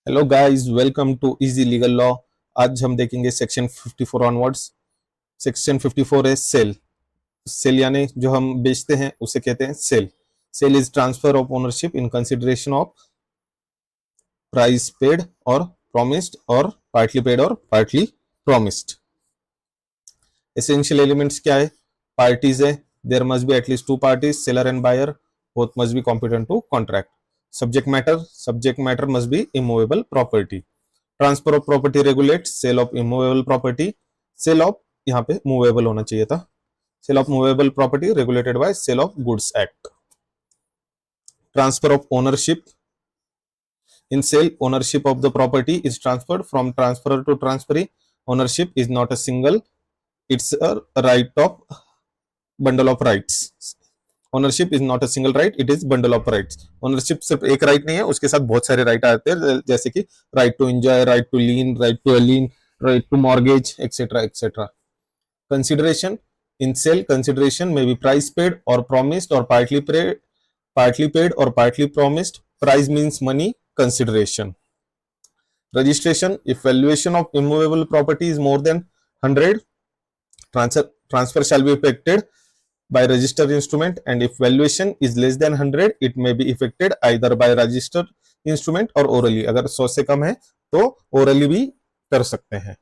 Hello guys, welcome to easy legal law. आज हम देखेंगे सेक्शन 54 ऑनवर्ड्स। सेक्शन 54 है सेल। सेल यानी जो हम बेचते हैं उसे कहते हैं sale. Sale is transfer of ownership in consideration of price paid और प्रॉमिस्ड और पार्टली पेड और पार्टली प्रॉमिस्ड। एसेंशियल एलिमेंट्स क्या है? पार्टीज है, there must be at least two parties, seller and buyer, both must be competent to contract. Subject matter must be immovable property. Transfer of property regulate sale of immovable property. Sale of यहाँ पे movable होना चाहिए था। Sale of movable property regulated by sale of goods act. Transfer of ownership in sale, ownership of the property is transferred from transferor to transferee. Ownership is not a single, it's a right of bundle of rights. Ownership is not a single right, it is bundle of rights. Ownership सिर्फ एक right नहीं है, उसके साथ बहुत सारे right आते हैं, जैसे कि right to enjoy, right to lien, right to alien, right to mortgage, etcetera etcetera. Consideration in sale, consideration में बी प्राइस पेड और प्रॉमिस्ड और पार्टली पेड और partly promised. Price means money, consideration. Registration, if valuation of immovable property is more than 100, transfer shall be effected by registered instrument, and if valuation is less than 100, it may be effected either by registered instrument or orally. अगर 100 से कम है तो orally भी कर सकते हैं।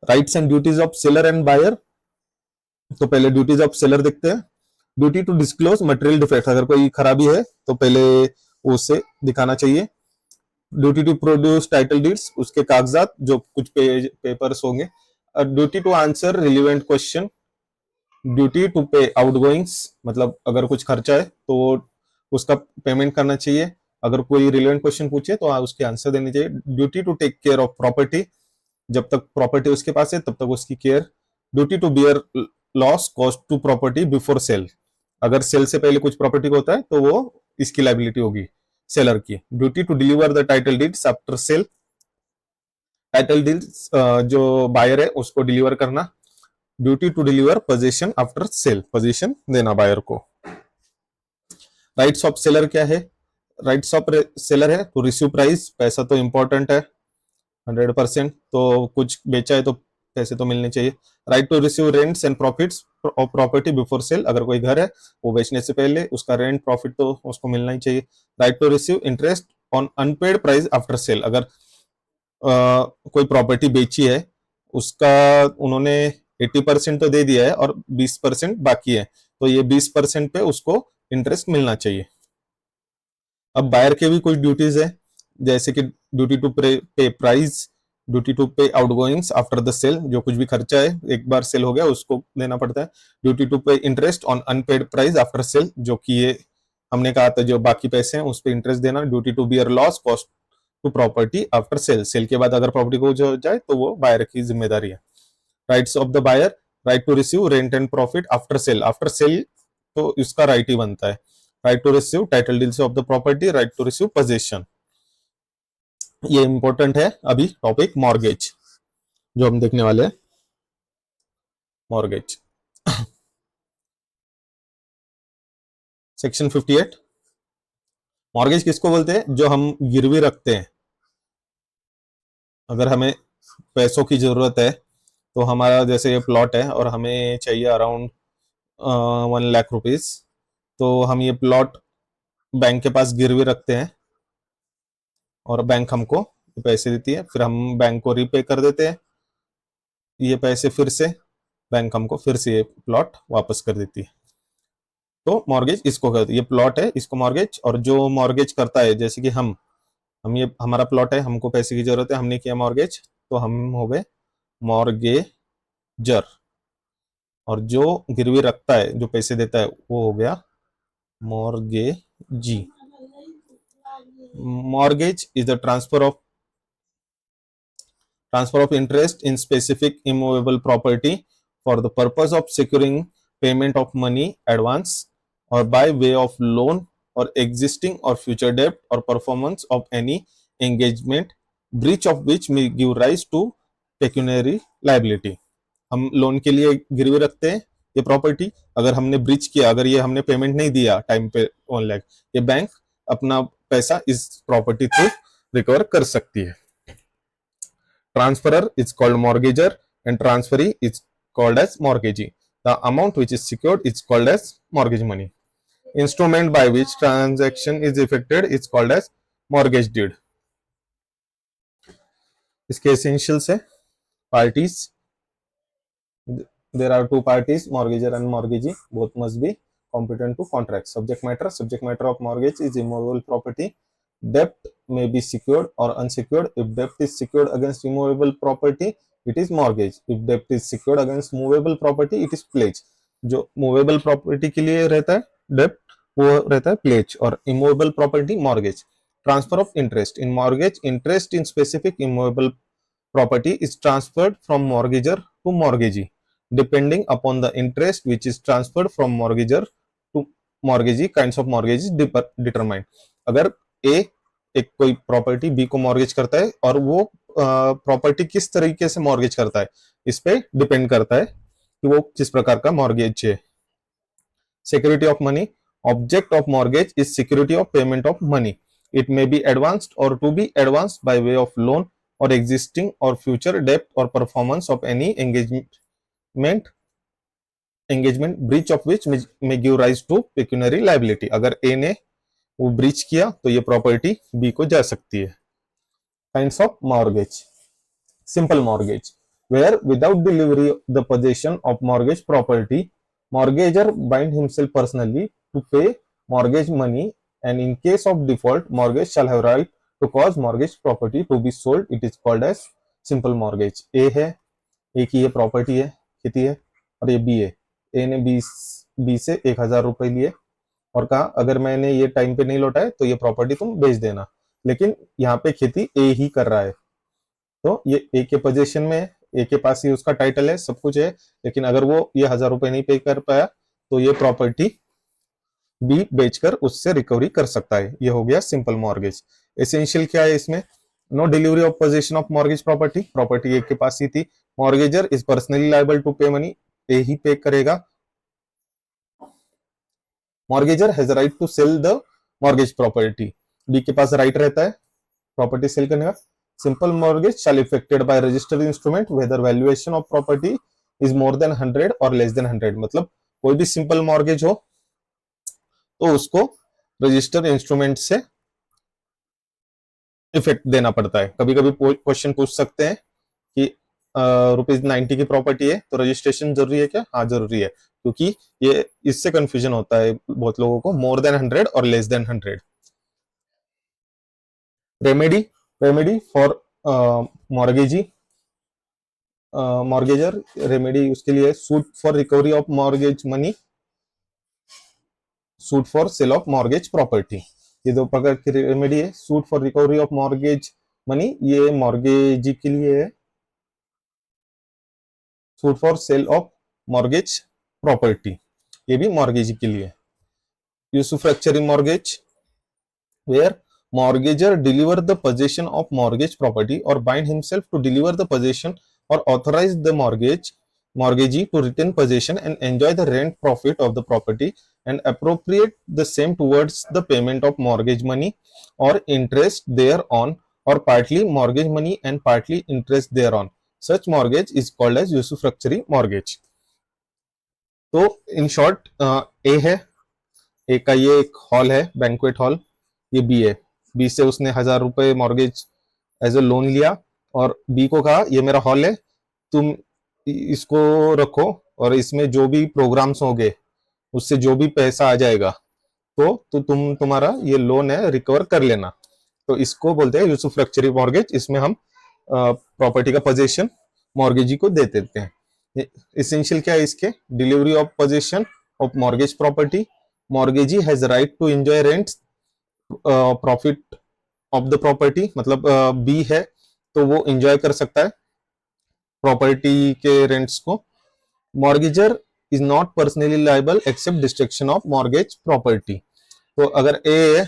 Rights and duties of seller and buyer. तो पहले ड्यूटीज ऑफ सेलर देखते हैं। Duty to disclose material defect, अगर कोई खराबी है तो पहले उसे दिखाना चाहिए। Duty to produce title deeds, उसके कागजात जो कुछ पेपर्स होंगे। Duty to answer relevant question. Duty to pay outgoings, मतलब अगर कुछ खर्चा है तो उसका पेमेंट करना चाहिए। अगर कोई रिलेवेंट क्वेश्चन पूछे तो उसके आंसर देने चाहिए। Duty to take care of property, जब तक प्रॉपर्टी उसके पास है तब तक उसकी care. Duty to bear loss cost to property before sale, अगर सेल से पहले कुछ प्रॉपर्टी को होता है तो वो इसकी लाइबिलिटी होगी सेलर की। Duty to deliver the title deeds after sale, title deeds जो बायर है उसको डिलीवर करना। Duty to deliver position after sale, position देना बायर को। राइट्स ऑफ सेलर क्या है? राइट्स ऑफ सेलर है टू रिसीव प्राइस, पैसा तो इंपॉर्टेंट है 100%, तो कुछ बेचा है तो पैसे तो मिलने चाहिए। Right to receive rents and profits of property before sale, अगर कोई घर है वो बेचने से पहले उसका रेंट प्रॉफिट तो उसको मिलना ही चाहिए। Right to receive interest on unpaid price after sale, अगर कोई प्रॉपर्टी बेची है उसका उन्होंने 80% तो दे दिया है और 20% बाकी है, तो ये 20% पे उसको इंटरेस्ट मिलना चाहिए। अब बायर के भी कुछ ड्यूटीज है, जैसे कि ड्यूटी टू पे price, duty to pay आउटगोइंग्स after the cell, जो कुछ भी खर्चा है एक बार सेल हो गया उसको देना पड़ता है। Duty to pay interest on unpaid price after sale, जो कि ये हमने कहा था जो बाकी पैसे हैं उस पर इंटरेस्ट देना। Duty to bear loss cost to property after sale, sale के बाद अगर प्रॉपर्टी को हो जाए तो वो बायर की जिम्मेदारी है। Rights of the buyer, right to receive rent and profit after sale, after sale तो इसका राइट ही बनता है। Right to receive title deals of the property, right to receive position. ये इंपॉर्टेंट है अभी टॉपिक मॉर्गेज जो हम देखने वाले हैं। Mortgage section 58। मॉर्गेज किसको बोलते हैं? जो हम गिरवी रखते हैं। अगर हमें पैसों की जरूरत है तो हमारा जैसे ये प्लॉट है और हमें चाहिए अराउंड 1 लाख रुपीज, तो हम ये प्लॉट बैंक के पास गिरवी रखते हैं और बैंक हमको पैसे देती है, फिर हम बैंक को रीपे कर देते हैं ये पैसे, फिर से बैंक हमको फिर से ये प्लॉट वापस कर देती है। तो मॉर्गेज इसको कहते हैं, ये प्लॉट है इसको मॉर्गेज। और जो मॉर्गेज करता है, जैसे कि हम ये हमारा प्लॉट है, हमको पैसे की जरूरत है, हमने किया मॉर्गेज, तो हम हो गए मॉर्गेजर। और जो गिरवी रखता है, जो पैसे देता है, वो हो गया mortgagee. Mortgage is the transfer of interest in specific immovable property for the purpose of securing payment of money advance or by way of loan or existing or future debt or performance of any engagement, breach of which may give rise to pecuniary liability. हम loan के लिए गिरवी रखते हैं ये property, अगर हमने breach किया, अगर ये हमने पेमेंट नहीं दिया टाइम पे 1 लाख, ये बैंक अपना पैसा इस प्रॉपर्टी थ्रू रिकवर कर सकती है। Transferor is called mortgagor and transferee is called as mortgagee. The amount which is secured is called as mortgage money. Instrument by which transaction is effected is called as mortgage deed. इसके essentials है parties. There are two parties, mortgager and mortgagee. Both must be competent to contract. Subject matter of mortgage is immovable property. Debt may be secured or unsecured. If debt is secured against immovable property, it is mortgage. If debt is secured against movable property, it is pledge. जो movable property के लिए रहता है debt, वो रहता है pledge, और immovable property mortgage. Transfer of interest in mortgage, interest in specific immovable property is transferred from mortgager to mortgagee depending upon the interest which is transferred from mortgager to mortgagee. Kinds of mortgage is determined. अगर A एक कोई property B को mortgage करता है और वो property किस तरीके से मॉर्गेज करता है इस पे डिपेंड करता है कि वो किस प्रकार का मॉर्गेज है। Security of money, object of mortgage is security of payment of money. It may be advanced और to be advanced by way of loan or existing or future debt or performance of any engagement breach of which may give rise to pecuniary liability. अगर A ने वो breach किया तो ये property B को जा सकती है। Kinds of mortgage. Simple mortgage, where without delivery the possession of mortgage property, mortgager bind himself personally to pay mortgage money, and in case of default, mortgage shall have right to cause mortgage property to be sold. It is called as simple mortgage. A है, A की ये property है, खेती है, और ये B है। A ने B से 1000 रुपए लिए और कहा अगर मैंने ये टाइम पे नहीं लौटाए तो ये प्रॉपर्टी तुम बेच देना, लेकिन यहाँ पे खेती A ही कर रहा है, तो ये A के पोजीशन में है, A के पास ही उसका टाइटल है, सब कुछ है, लेकिन अगर वो ये 1000 रुपए नहीं पे कर पाया तो ये प्रॉपर्टी B बेचकर उससे रिकवरी कर सकता है। ये हो गया सिंपल मॉर्गेज। एसेंशियल क्या है इसमें? No delivery of position of mortgage property, property एक के पास ही थी। Mortgager is personally liable to pay money, A ही पे करेगा। Mortgager has right to sell the mortgage property, B के पास राइट रहता है प्रॉपर्टी सेल करने का। Simple mortgage shall effected by registered instrument whether valuation of property is more than 100 और लेस देन 100, मतलब कोई भी सिंपल मॉर्गेज हो तो उसको रजिस्टर्ड इंस्ट्रूमेंट से इफेक्ट देना पड़ता है। कभी कभी क्वेश्चन पूछ सकते हैं कि ₹90 की प्रॉपर्टी है तो रजिस्ट्रेशन जरूरी है क्या? हाँ जरूरी है, क्योंकि ये इससे कंफ्यूजन होता है बहुत लोगों को, मोर देन 100 और less than 100। Remedy for mortgagee, mortgagor, remedy उसके लिए suit for recovery of mortgage money, suit for sale of mortgage property. ये दो प्रकार की रेमेडी है। Suit for recovery of mortgage money ये मॉर्गेजी के लिए है, suit for sale of mortgage property ये भी मॉर्गेजी के लिए। Usufructuary in mortgage, where mortgager deliver the possession of mortgage property or bind himself to deliver the possession or authorize the mortgagee to retain possession and enjoy the rent profit of the property and appropriate the same towards the payment of mortgage money or interest thereon, or partly mortgage money and partly interest thereon. Such mortgage is called as usufructuary mortgage. तो in short ए है, ए का ये एक hall है banquet hall, ये B है, B से उसने 1000 रुपए मॉर्गेज एज ए लोन लिया और बी को कहा ये मेरा हॉल है, तुम इसको रखो और इसमें जो भी प्रोग्राम्स होंगे उससे जो भी पैसा आ जाएगा तो तुम्हारा ये लोन है रिकवर कर लेना। तो इसको बोलते हैं यूसुफ्रैक्चरी मॉर्गेज। इसमें हम प्रॉपर्टी का पोजीशन मॉर्गेजी को दे देते हैं। एसेंशियल क्या है इसके? Delivery of position of mortgage property, mortgagee has right to enjoy rents profit of the property, मतलब बी है तो वो एंजॉय कर सकता है प्रॉपर्टी के रेंट्स को। Mortgager is not personally liable except destruction of mortgage property. तो अगर ए है,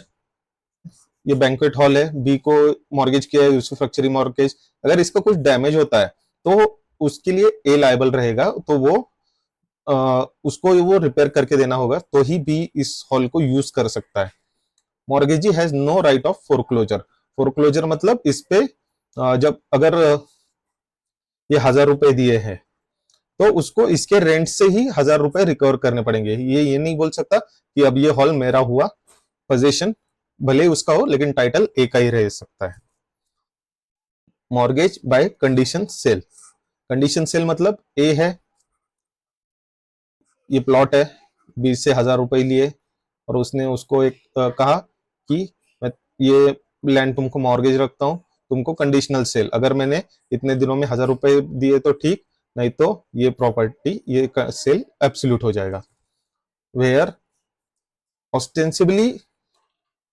ये बैंक्वेट हॉल है, बी को मॉर्गेज किया है यूसुफ्रैक्चरी मॉर्गेज, अगर इसका कुछ डैमेज होता है तो उसके लिए ए लायबल रहेगा, तो वो उसको वो रिपेयर करके देना होगा, तो ही बी इस हॉल को यूज कर सकता है। Mortgagee has no right of foreclosure. Foreclosure मतलब इस पे जब अगर ये 1,000 रुपए दिए हैं तो उसको इसके रेंट से ही 1,000 रुपए रिकवर करने पड़ेंगे। ये नहीं बोल सकता कि अब ये हॉल मेरा हुआ, पोजीशन भले ही उसका हो लेकिन टाइटल एक का ही रह सकता है। Mortgage by condition sale, condition sale मतलब ए है, ये प्लॉट है, बी से 1,000 रुपए लिए और उसने उसको एक कहा कि मैं ये लैंड तुमको मॉर्गेज रखता हूं, तुमको कंडीशनल सेल, अगर मैंने इतने दिनों में 1,000 रुपए दिए तो ठीक, नहीं तो ये प्रॉपर्टी ये सेल एब्सोल्यूट हो जाएगा। Where ostensibly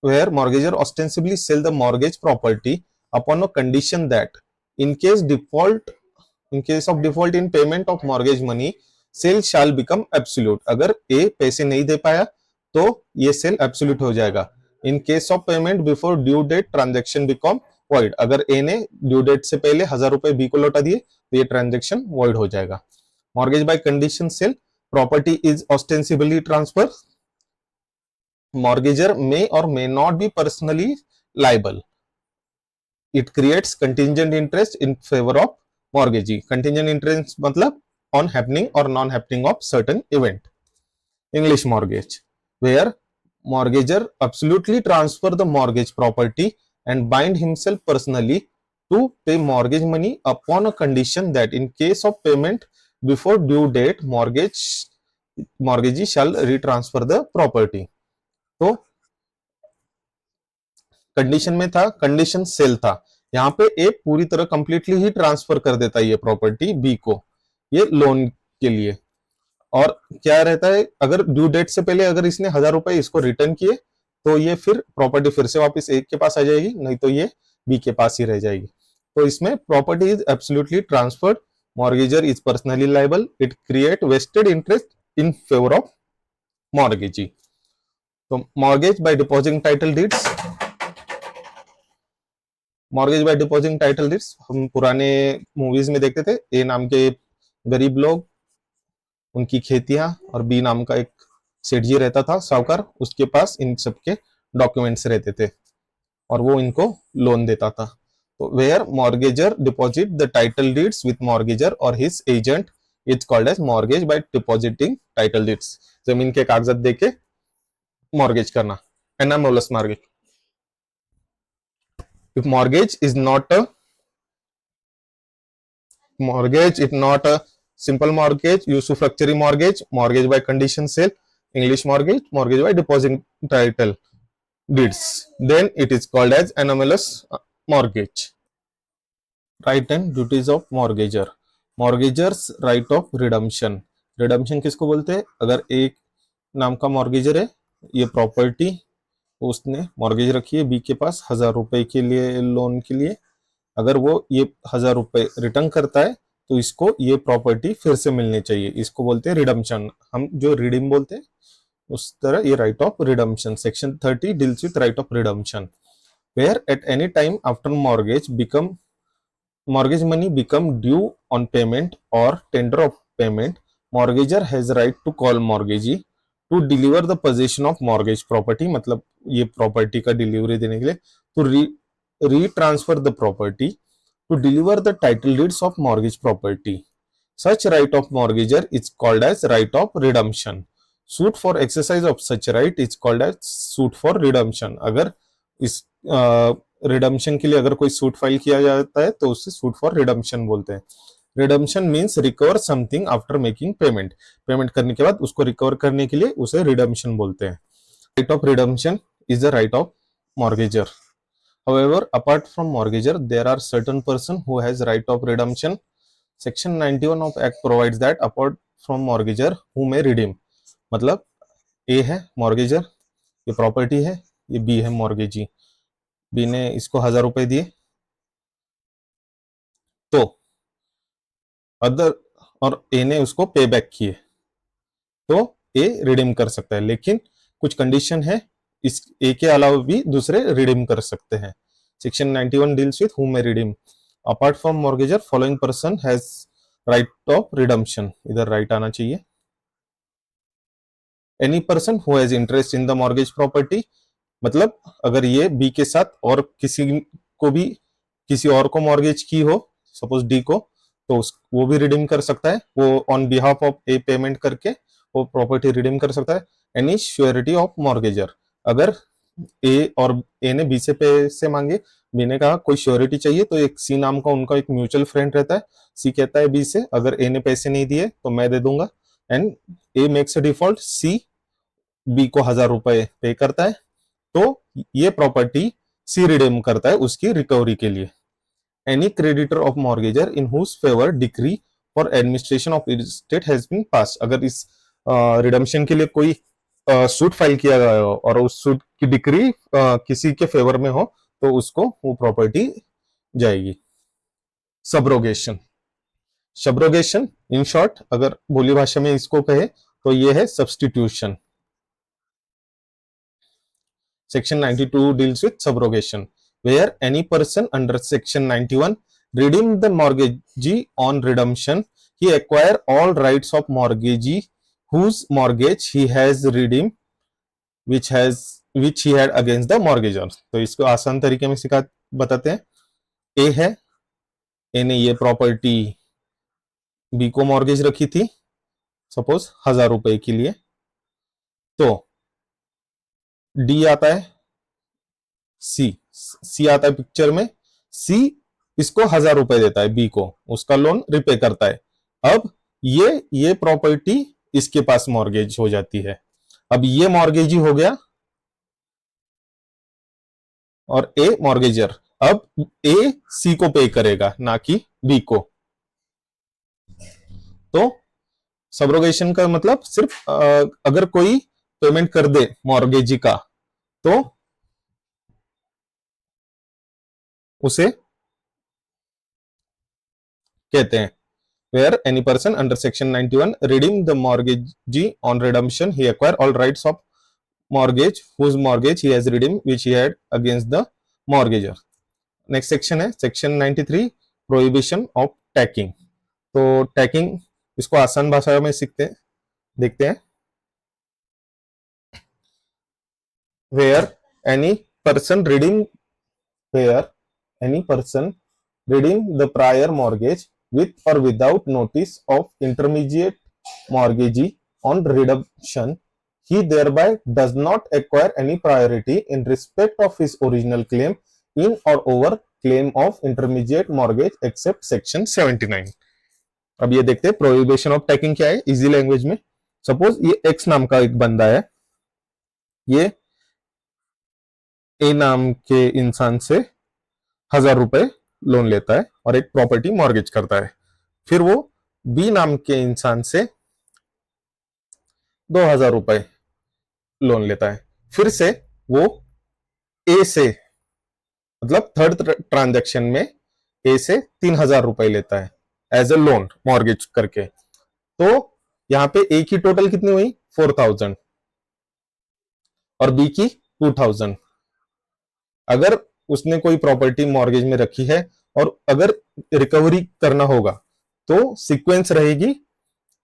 where mortgager ostensibly sell the mortgage property upon a condition that in case of default in payment of mortgage money sale shall become absolute। अगर ए पैसे नहीं दे पाया तो ये सेल एब्सोल्यूट हो जाएगा। In case of payment before due date transaction become void, अगर A ने ड्यू डेट से पहले 1,000 रुपए बी को लौटा दिए तो ये ट्रांजेक्शन वॉइड हो जाएगा। Mortgage by condition sale, property is ostensibly transfer, mortgager may or may not be personally liable, it creates contingent interest in favor of mortgagee। contingent interest मतलब on happening or non happening of certain event। English mortgage, where mortgager absolutely transfer the mortgage property and bind himself personally to pay mortgage money upon a condition that in case of payment before due date mortgagee shall retransfer the property। तो condition में था, condition cell था, यहाँ पे ए पूरी तरह completely ही transfer कर देता है ये प्रॉपर्टी बी को, ये लोन के लिए। और क्या रहता है, अगर ड्यू डेट से पहले अगर इसने 1,000 रुपए इसको रिटर्न किए तो ये फिर प्रॉपर्टी फिर से वापस ए के पास आ जाएगी, नहीं तो ये बी के पास ही रह जाएगी। तो इसमें property is absolutely transferred, mortgagor is personally liable, it create vested interest in favour of mortgagee. तो mortgage by depositing title deeds, mortgage by depositing title deeds हम पुराने मूवीज में देखते थे। ए नाम के गरीब लोग, उनकी खेतियां, और बी नाम का एक सेठ जी रहता था साहूकार, उसके पास इन सब के डॉक्यूमेंट्स रहते थे और वो इनको लोन देता था। तो where mortgagor deposit the title deeds with mortgagor और his agent is called as mortgage by depositing title deeds. जमीन के कागजात देके मॉर्गेज करना, anomalous mortgage. If mortgage is not a simple mortgage, usufructuary mortgage, mortgage by condition sale, English mortgage, mortgage by deposit title deeds, then it is called as anomalous mortgage। Right and duties of mortgager, mortgager's right of redemption, redemption किसको बोलते हैं, अगर एक नाम का mortgager है, ये property उसने मॉर्गेज रखी है बी के पास 1,000 रुपए के लिए, लोन के लिए, अगर वो ये 1,000 रुपए रिटर्न करता है तो इसको ये प्रॉपर्टी फिर से मिलनी चाहिए, इसको बोलते हैं रिडम्पशन। हम जो रिडीम बोलते हैं उस तरह ये right of redemption. Section 30 deals with right of redemption, where at any time after mortgage money become due on payment or tender of payment, mortgager has right to call mortgagee to deliver the possession of mortgage property। मतलब ये property का delivery देने के लिए, तो retransfer the property, to deliver the title deeds of mortgage property। Such right of mortgager is called as right of redemption। Suit for exercise of such right is called as suit for redemption। अगर इस redemption के लिए अगर कोई suit file किया जाता है तो उसे सूट फॉर रिडम्पशन बोलते हैं। Redemption means recover something after making payment, payment करने के बाद उसको रिकवर करने के लिए उसे रिडम्पशन बोलते हैं। Right of redemption is the right of mortgagor. However, apart from mortgager, there are certain person who has right of redemption। Section 91 of Act provides that apart from mortgager who may redeem, मतलब A है mortgager, ये property है, ये B है mortgagee, B ने इसको 1,000 रुपए दिए तो अदर, और ए ने उसको पे बैक किए तो ए रिडीम कर सकता है, लेकिन कुछ कंडीशन है, इस ए के अलावा भी दूसरे रिडीम कर सकते हैं। Section 91 deals with who may redeem, apart from mortgagor following person has right of redemption, इधर राइट आना चाहिए। Any person who has interest in the mortgage property मतलब अगर ये बी के साथ और किसी और को मॉर्गेज की हो, सपोज डी को, तो वो भी रिडीम कर सकता है, वो on behalf of A payment करके वो प्रॉपर्टी रिडीम कर सकता है। एनी श्योरिटी ऑफ मॉर्गेजर, अगर ए ने बी से पैसे मांगे, बी ने कहा कोई श्योरिटी चाहिए, तो एक सी नाम का उनका एक म्यूचुअल फ्रेंड रहता है, सी कहता है बी से अगर ए ने पैसे नहीं दिए तो मैं दे दूंगा, and A makes a default, C B को 1000 रुपए पे करता है, तो ये प्रॉपर्टी सी रिडीम करता है उसकी रिकवरी के लिए। Any creditor of mortgagor in whose favour decree for administration of state has been pass, अगर इस रिडम्पशन के लिए कोई सूट फाइल किया गया हो और उस सूट की डिक्री किसी के फेवर में हो, तो उसको वो प्रॉपर्टी जाएगी। सबरोगेशन, सबरोगेशन इन शॉर्ट अगर बोली भाषा में इसको कहे तो ये है substitution. Section 92 deals with subrogation, where any person under Section 91 redeem the mortgagee on redemption, he acquire all rights of mortgagee whose mortgage he has redeemed, which he had against the mortgagor। तो इसको आसान तरीके में बताते हैं। ए है, ए ने ये प्रॉपर्टी बी को मॉर्गेज रखी थी सपोज 1000 रुपए के लिए, तो डी आता है, सी आता है पिक्चर में, सी इसको 1000 रुपए देता है बी को, उसका लोन रिपे करता है। अब ये प्रॉपर्टी इसके पास मॉर्गेज हो जाती है। अब ये मॉर्गेजी हो गया और ए मॉर्गेजर, अब ए सी को पे करेगा ना कि बी को। तो सबरोगेशन का मतलब सिर्फ अगर कोई पेमेंट कर दे मॉर्गेजी का तो उसे कहते हैं where any person under section 91 redeem the mortgagee on redemption, he acquire all rights of mortgage whose mortgage he has redeemed which he had against the mortgager। Next section है section 93 prohibition of tacking. तो tacking इसको आसान भाषा में देखते हैं। where any person redeem where any person redeem the prior mortgage with or without notice of intermediate mortgagee on redemption, he thereby does not acquire any priority in respect of his original claim in or over claim of intermediate mortgage except section 79। अब ये देखते हैं prohibition of tacking क्या है easy language में। Suppose ये x नाम का एक बंदा है, ये ए नाम के इंसान से 1000 रुपए लोन लेता है और एक प्रॉपर्टी मॉर्गेज करता है, फिर वो बी नाम के इंसान से 2000 रुपए लोन लेता है, फिर से वो ए से मतलब थर्ड ट्रांजैक्शन में ए से 3000 रुपए लेता है एज ए लोन मॉर्गेज करके। तो यहां पे ए की टोटल कितनी हुई 4000 और बी की 2000। अगर उसने कोई प्रॉपर्टी मॉर्गेज में रखी है और अगर रिकवरी करना होगा तो सीक्वेंस रहेगी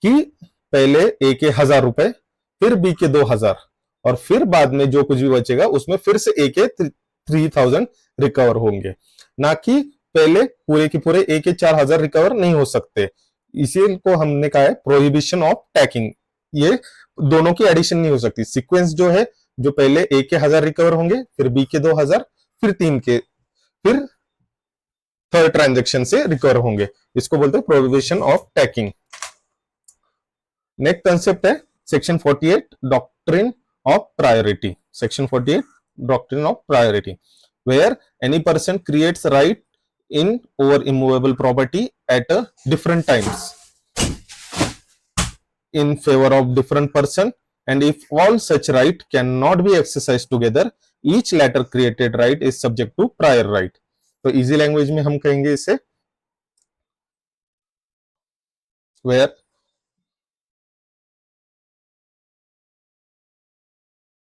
कि पहले ए के 1000 रुपए, फिर बी के 2000 और फिर बाद में जो कुछ भी बचेगा उसमें फिर से ए के 3000 रिकवर होंगे, ना कि पहले पूरे के पूरे ए के 4000 रिकवर नहीं हो सकते। इसी को हमने कहा है प्रोहिबिशन ऑफ टैकिंग। ये दोनों की एडिशन नहीं हो सकती, सीक्वेंस जो है जो पहले ए के 1000 रिकवर होंगे, फिर बी के 2000, फिर फिर थर्ड ट्रांजैक्शन से रिकवर होंगे, इसको बोलते हैं prohibition of tacking. Next concept है section 48 doctrine of priority. Section 48 doctrine of priority, where any person creates right in over immovable property at a different times in favor of different person, and if all such right cannot be exercised together, each latter created right is subject to prior right। तो easy language में हम कहेंगे इसे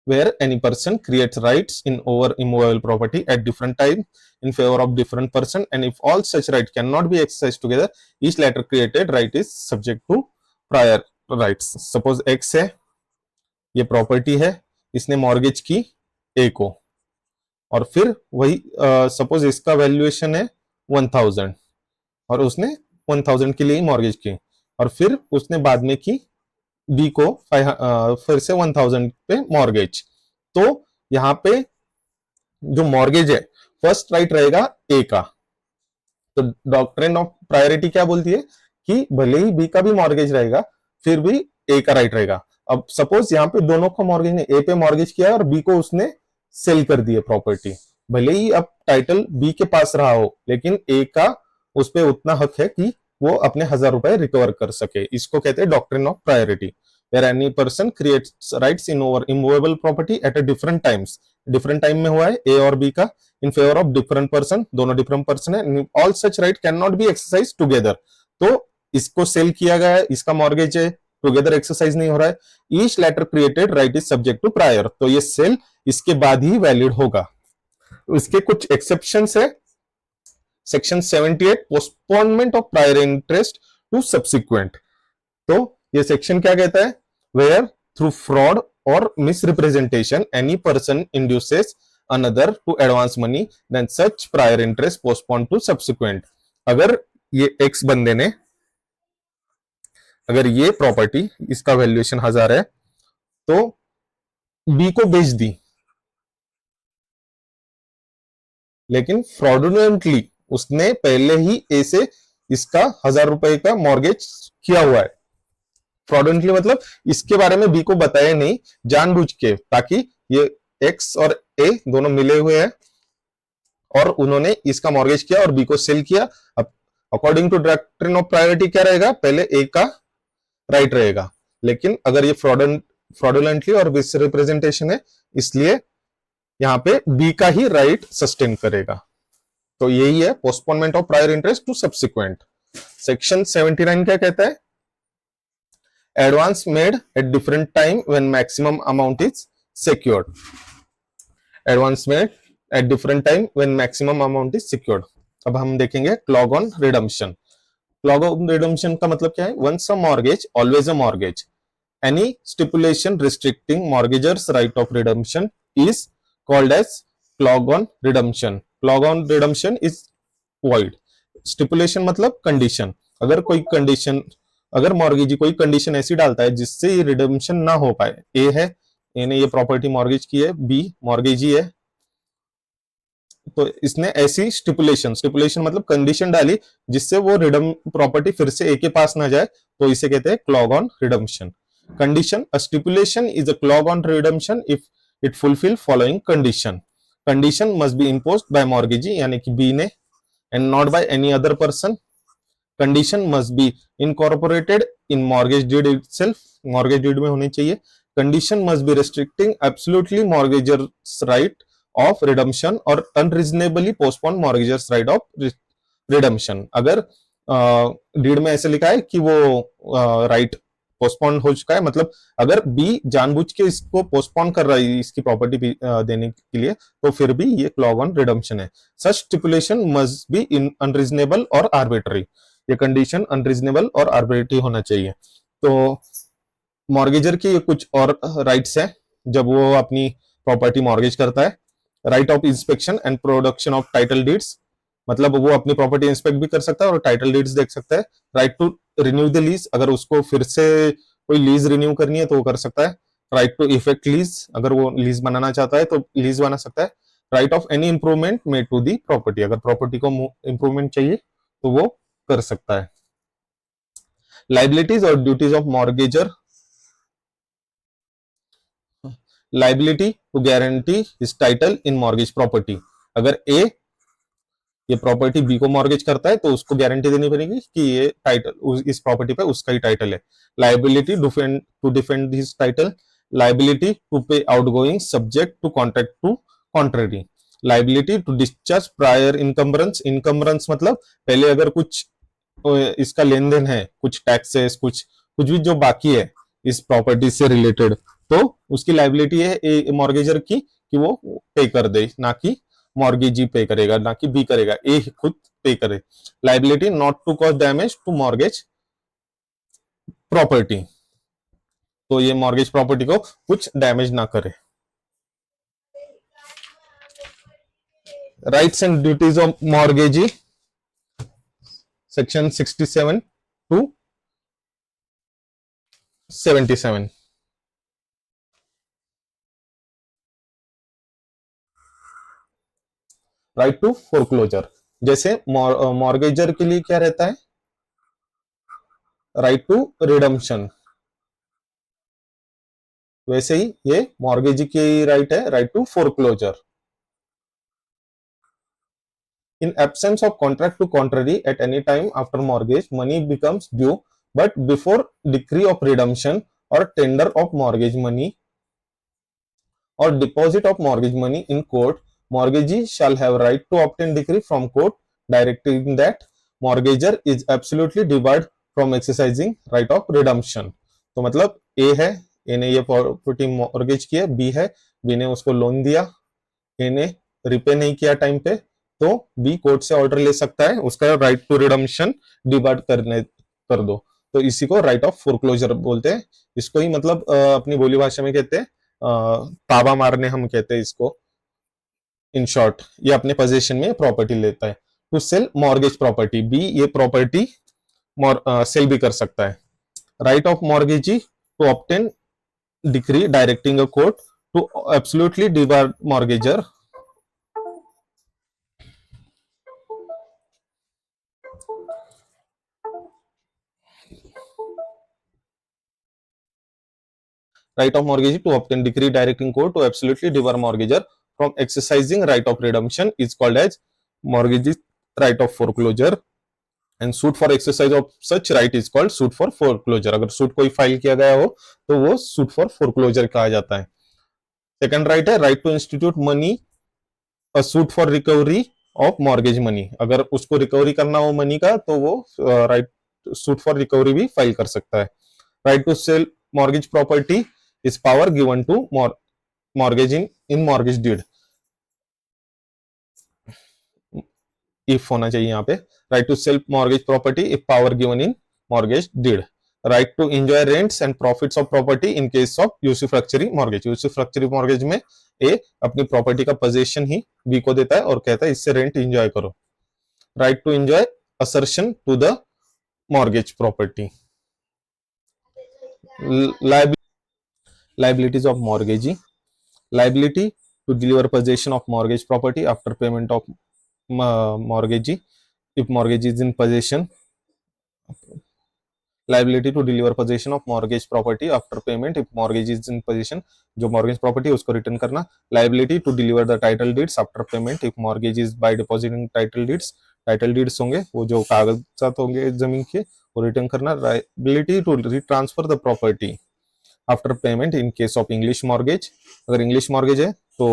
where any person creates rights in over immovable property at different times in favor of different person, and if all such right cannot be exercised together, each latter created right is subject to prior rights। Suppose x है, ये property है, इसने mortgage की ए को, और फिर वही suppose इसका वैल्यूएशन है 1000 और उसने 1000 के लिए ही मॉर्गेज की, और फिर उसने बाद में की बी को फिर से 1000 पे मॉर्गेज। तो यहाँ पे जो मॉर्गेज है फर्स्ट राइट रहेगा ए का। तो डॉक्ट्रिन ऑफ प्रायोरिटी क्या बोलती है कि भले ही बी का भी मॉर्गेज रहेगा फिर भी ए का राइट रहेगा। अब सपोज यहाँ पे दोनों का मॉर्गेज ने ए पे मॉर्गेज किया और बी को उसने सेल कर दिया प्रॉपर्टी, भले ही अब टाइटल बी के पास रहा हो लेकिन ए का उस पर उतना हक है कि वो अपने 1000 रुपए रिकवर कर सके। इसको कहते हैं doctrine of priority, where any person creates rights in over immovable property at a different times। Different time में हुआ है ए और बी का इन फेवर ऑफ डिफरेंट पर्सन, दोनों डिफरेंट पर्सन है। All such right can not be exercise together. तो इसको cell किया गया है, इसका मॉर्गेज है, टुगेदर एक्सरसाइज नहीं हो रहा है। Each later created right is subject to prior, तो ये सेल इसके बाद ही वैलिड होगा। इसके कुछ एक्सेप्शंस है। Section 78 postponement of prior interest to subsequent. तो ये सेक्शन क्या कहता है, वेयर थ्रू फ्रॉड और misrepresentation any person induces another to advance money then such prior interest postpone to subsequent. अगर ये एक्स बंदे ने अगर ये प्रॉपर्टी इसका वैल्यूएशन 1000 है तो बी को बेच दी, लेकिन फ्रॉडुलेंटली उसने पहले ही ए से इसका 1000 रुपए का मॉर्गेज किया हुआ है। फ्रॉडुलेंटली मतलब इसके बारे में बी को बताया नहीं जानबूझ के, ताकि ये एक्स और ए दोनों मिले हुए हैं और उन्होंने इसका मॉर्गेज किया और बी को सेल किया। अब according to doctrine of priority क्या रहेगा, पहले ए का राइट रहेगा, लेकिन अगर ये फ्रॉडुलेंटली और मिसरिप्रेजेंटेशन है इसलिए यहाँ पे बी का ही राइट सस्टेन करेगा। तो यही है postponement of prior interest to subsequent. Section 79 क्या कहता है, advance made at different time when maximum amount is secured. Advance made at different time when maximum amount is secured. अब हम देखेंगे clog on redemption. Clog on redemption का मतलब क्या है, once a mortgage always a mortgage. Any stipulation restricting mortgagor's right of redemption is called as clause on redemption. Clause on redemption is void. Stipulation मतलब condition. अगर कोई condition, अगर mortgagee कोई condition ऐसी डालता है जिससे ये रिडम्पशन ना हो पाए, ए है, ए ने ये प्रॉपर्टी मॉर्गेज की है, बी मॉर्गेजी है, तो इसने ऐसी स्टिपुलेशन मतलब कंडीशन डाली जिससे वो रिडम प्रॉपर्टी फिर से ए के पास ना जाए, तो इसे कहते हैं clog on redemption. Condition, a stipulation is a clog on redemption if it fulfil following condition. Condition must be imposed by mortgagee यानी कि बी ने, and not by any other person. Condition must be incorporated in mortgage deed itself, mortgage deed में होनी चाहिए। Condition must be restricting absolutely mortgagor's right of redemption और unreasonably postpone mortgagor's right of redemption. अगर deed में ऐसे लिखा है कि वो राइट पोस्टपोन हो चुका है, मतलब अगर बी जानबूझ के इसको पोस्टपोन कर रहा है इसकी प्रॉपर्टी देने के लिए, तो फिर भी ये क्लॉग ऑन रिडम्पशन है। Such stipulation must be in unreasonable और आर्बिट्री। ये कंडीशन अनरीजनेबल और आर्बिट्री होना चाहिए। तो मॉर्गेजर के कुछ और राइट्स है जब वो अपनी प्रॉपर्टी मॉर्गेज करता है। Right of inspection and production of title deeds, मतलब वो अपनी प्रॉपर्टी इंस्पेक्ट भी कर सकता है और टाइटल डीड्स देख सकता है। Right to renew the lease, अगर उसको फिर से कोई लीज रिन्यू करनी है तो वो कर सकता है। राइट टू इफेक्ट लीज, अगर वो लीज बनाना चाहता है तो लीज बना सकता है। Right of any improvement made to the property, अगर प्रॉपर्टी को इंप्रूवमेंट चाहिए तो वो कर सकता है। लाइबिलिटीज और duties of mortgagor, liability to guarantee his title in mortgage property. अगर ए ये प्रॉपर्टी बी को मॉर्गेज करता है तो उसको गारंटी देनी पड़ेगी कि ये टाइटल इस प्रॉपर्टी पे उसका ही टाइटल है। Liability to defend his title, liability to pay outgoing subject to contract to contrary, liability to discharge prior encumbrance. Encumbrance मतलब पहले अगर कुछ इसका लेन देन है, कुछ टैक्सेस, कुछ कुछ भी जो बाकी है इस प्रॉपर्टी से रिलेटेड, तो उसकी लाइबिलिटी है मॉर्गेजर की कि वो पे कर दे, ना कि मॉर्गेजी पे करेगा, ना कि बी करेगा, ए खुद पे करे। Liability not to cause damage to mortgage property, तो ये मॉर्गेज प्रॉपर्टी को कुछ डैमेज ना करे। Rights and duties of mortgagee, section 67 to 77। Right to foreclosure, जैसे मॉर्गेजर के लिए क्या रहता है, राइट टू रिडम्पशन, वैसे ही ये मॉर्गेजी की राइट है, right to foreclosure. In absence of contract to contrary at any time after mortgage, money becomes due, but before decree of redemption or tender of mortgage money or deposit of mortgage money in court, mortgagee shall have right to obtain decree from court directing that mortgager is absolutely debarred from exercising right of redemption। तो मतलब A है, ए ने ये property mortgage किया, B है, B ने उसको loan दिया, ए ने रिपे नहीं किया टाइम पे, तो बी कोर्ट से ऑर्डर ले सकता है उसका राइट टू रिडम्पशन डिबार्ड कर दो। तो इसी को राइट ऑफ फोरक्लोजर बोलते हैं। इसको ही मतलब अपनी बोली भाषा में कहते हैं ताबा मारने, हम कहते हैं इसको। इन शॉर्ट ये अपने पोजीशन में प्रॉपर्टी लेता है। To cell mortgage property, B ये प्रॉपर्टी सेल भी कर सकता है। Right of mortgagee to obtain decree directing a court to absolutely debar mortgagor, right of mortgagee to obtain decree directing court to absolutely debar mortgager from exercising right of redemption is called as mortgagee right of foreclosure, and suit for exercise of such right is called suit for foreclosure। अगर suit कोई file किया गया हो तो वो suit for foreclosure कहा जाता है। सेकंड राइट है right to institute money a suit for recovery of mortgage money, अगर उसको रिकवरी करना हो मनी का तो वो राइट सूट फॉर रिकवरी भी फाइल कर सकता है। Right to cell mortgage property is power given to mortgage in mortgage deed, if होना चाहिए यहाँ पे। Right to cell mortgage property if power given in mortgage deed. Right to enjoy rents and profits of property in case of usufructuary mortgage, usufructuary mortgage में ए अपनी property का position ही B को देता है और कहता है इससे रेंट एंजॉय करो। Right to enjoy assertion to the mortgage property. Liabilities of mortgagee, liability to deliver possession of mortgage property after payment of mortgagee if mortgage is in possession, liability to deliver possession of mortgage property after payment if mortgage is in possession, जो mortgage property है उसको return करना। liability to deliver the title deeds after payment if mortgage is by depositing title deeds, title deeds होंगे वो जो कागजात होंगे जमीन के वो रिटर्न करना। liability to retransfer the property after payment in case of English mortgage, अगर इंग्लिश मॉर्गेज है तो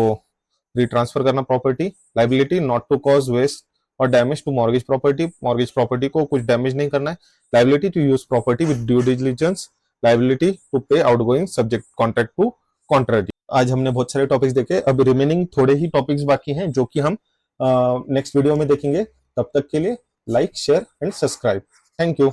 रिट्रांसफर करना property. Liability not to cause waste और डैमेज टू मॉर्गेज प्रॉपर्टी को कुछ डैमेज नहीं करना है। Liability to use property with due diligence, liability to pay outgoing subject contract to contract. आज हमने बहुत सारे टॉपिक्स देखे, अब रिमेनिंग थोड़े ही टॉपिक्स बाकी हैं जो कि हम नेक्स्ट वीडियो में देखेंगे। तब तक के लिए like share and subscribe. Thank you.